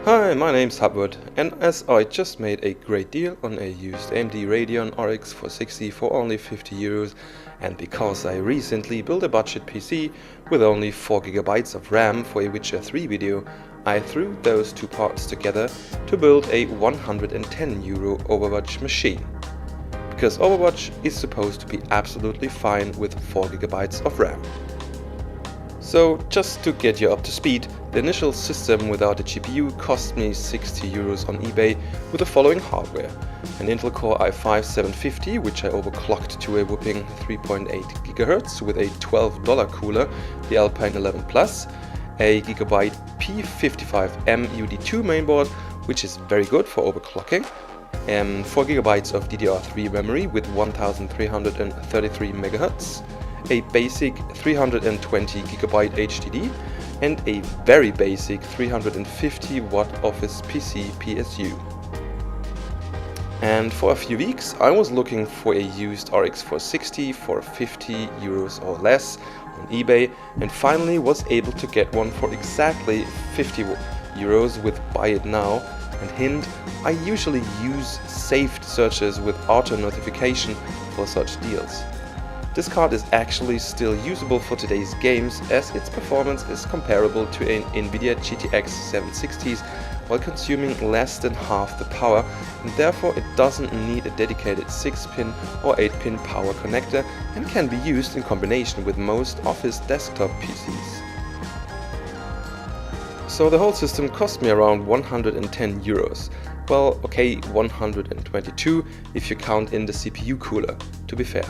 Hi, my name's Hubwood, and as I just made a great deal on a used AMD Radeon RX 460 for only €50, and because I recently built a budget PC with only 4GB of RAM for a Witcher 3 video, I threw those two parts together to build a €110 Overwatch machine. Because Overwatch is supposed to be absolutely fine with 4GB of RAM. So just to get you up to speed, the initial system without the GPU cost me €60 on eBay with the following hardware: an Intel Core i5-750, which I overclocked to a whopping 3.8 GHz with a $12 cooler, the Alpine 11 Plus, a Gigabyte G-A-P55M-UD2 mainboard, which is very good for overclocking, 4GB of DDR3 memory with 1333 MHz, a basic 320GB HDD, and a very basic 350W Office PC PSU. And for a few weeks I was looking for a used RX 460 for €50 or less on eBay, and finally was able to get one for exactly €50 with Buy It Now. And hint, I usually use saved searches with auto notification for such deals. This card is actually still usable for today's games, as its performance is comparable to an Nvidia GTX 760s while consuming less than half the power, and therefore it doesn't need a dedicated 6-pin or 8-pin power connector and can be used in combination with most office desktop PCs. So the whole system cost me around €110. Well, okay, 122 if you count in the CPU cooler, to be fair.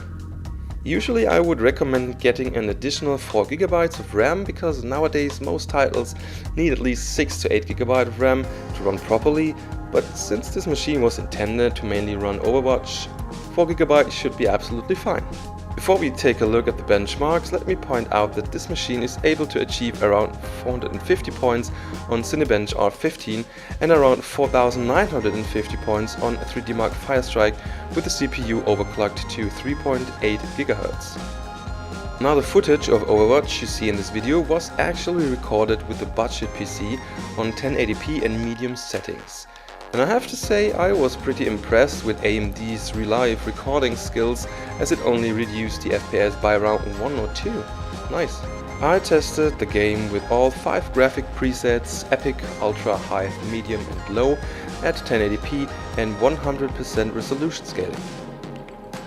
Usually I would recommend getting an additional 4GB of RAM, because nowadays most titles need at least 6 to 8GB of RAM to run properly, but since this machine was intended to mainly run Overwatch, 4GB should be absolutely fine. Before we take a look at the benchmarks, let me point out that this machine is able to achieve around 450 points on Cinebench R15 and around 4950 points on 3D Mark Firestrike with the CPU overclocked to 3.8 GHz. Now, the footage of Overwatch you see in this video was actually recorded with the budget PC on 1080p and medium settings. And I have to say, I was pretty impressed with AMD's real-life recording skills, as it only reduced the FPS by around 1 or 2. Nice. I tested the game with all 5 graphic presets: Epic, Ultra, High, Medium and Low at 1080p and 100% resolution scaling.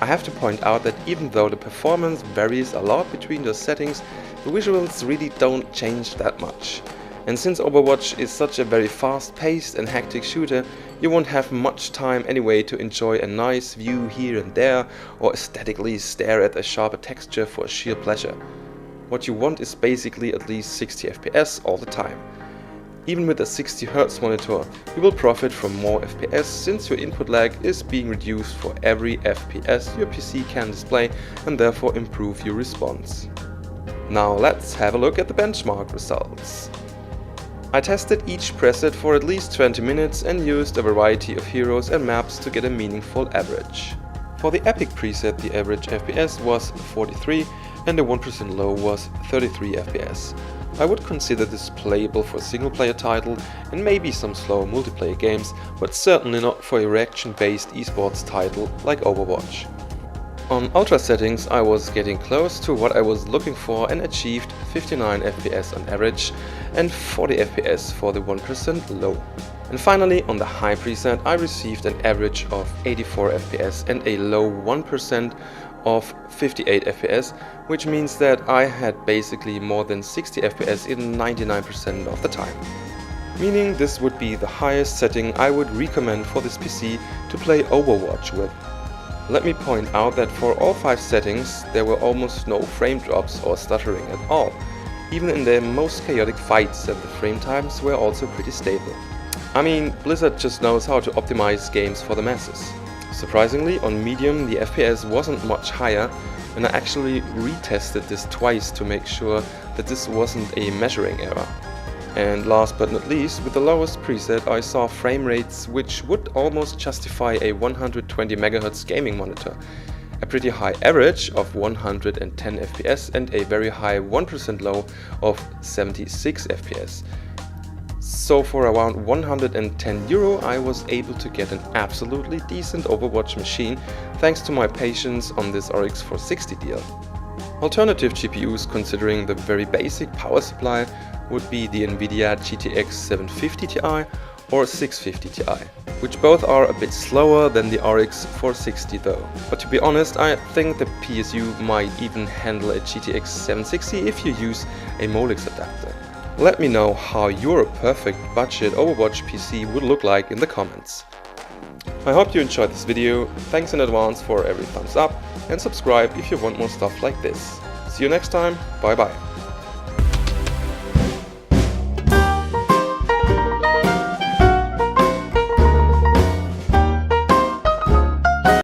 I have to point out that even though the performance varies a lot between the settings, the visuals really don't change that much. And since Overwatch is such a very fast-paced and hectic shooter, you won't have much time anyway to enjoy a nice view here and there, or aesthetically stare at a sharper texture for sheer pleasure. What you want is basically at least 60 FPS all the time. Even with a 60Hz monitor, you will profit from more FPS, since your input lag is being reduced for every FPS your PC can display, and therefore improve your response. Now let's have a look at the benchmark results. I tested each preset for at least 20 minutes and used a variety of heroes and maps to get a meaningful average. For the Epic preset, the average FPS was 43 and the 1% low was 33 FPS. I would consider this playable for a single player title and maybe some slower multiplayer games, but certainly not for a reaction-based esports title like Overwatch. On Ultra settings, I was getting close to what I was looking for and achieved 59 FPS on average and 40 FPS for the 1% low. And finally, on the High preset, I received an average of 84 FPS and a low 1% of 58 FPS, which means that I had basically more than 60 FPS in 99% of the time. Meaning this would be the highest setting I would recommend for this PC to play Overwatch with. Let me point out that for all 5 settings there were almost no frame drops or stuttering at all. Even in the most chaotic fights, and the frame times were also pretty stable. I mean, Blizzard just knows how to optimize games for the masses. Surprisingly, on medium the FPS wasn't much higher, and I actually retested this twice to make sure that this wasn't a measuring error. And last but not least, with the lowest preset I saw frame rates which would almost justify a 120 MHz gaming monitor, a pretty high average of 110 FPS and a very high 1% low of 76 FPS. So for around 110 euro I was able to get an absolutely decent Overwatch machine thanks to my patience on this RX 460 deal. Alternative GPUs considering the very basic power supply would be the Nvidia GTX 750 Ti or 650 Ti, which both are a bit slower than the RX 460 though. But to be honest, I think the PSU might even handle a GTX 760 if you use a Molex adapter. Let me know how your perfect budget Overwatch PC would look like in the comments. I hope you enjoyed this video, thanks in advance for every thumbs up, and subscribe if you want more stuff like this. See you next time, bye bye.